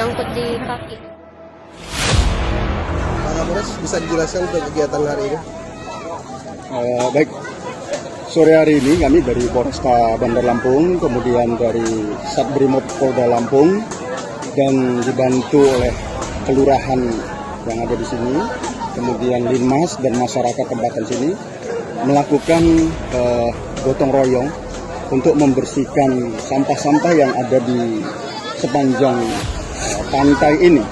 nyangkut di kaki. Pak Kapolres, bisa dijelaskan untuk kegiatan hari ini? Baik, sore hari ini kami dari Polresta Bandar Lampung, kemudian dari Satbrimob Polda Lampung, dan dibantu oleh kelurahan yang ada di sini, kemudian Linmas dan masyarakat tempatan sini, melakukan gotong royong untuk membersihkan sampah-sampah yang ada di sepanjang pantai ini,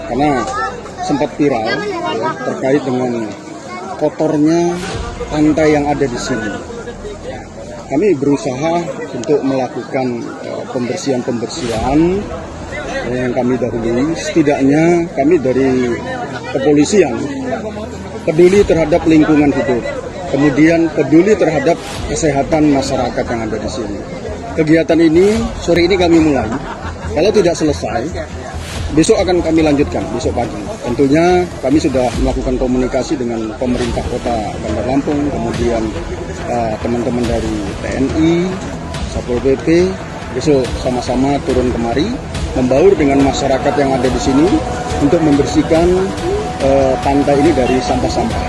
karena sempat viral ya, terkait dengan kotornya pantai yang ada di sini. Kami berusaha untuk melakukan pembersihan yang kami dahului. Setidaknya kami dari kepolisian peduli terhadap lingkungan hidup, kemudian peduli terhadap kesehatan masyarakat yang ada di sini. Kegiatan ini sore ini kami mulai. Kalau tidak selesai, besok akan kami lanjutkan, besok pagi. Tentunya kami sudah melakukan komunikasi dengan pemerintah kota Bandar Lampung, kemudian teman-teman dari TNI, Satpol PP, besok sama-sama turun kemari, membaur dengan masyarakat yang ada di sini untuk membersihkan pantai ini dari sampah-sampah.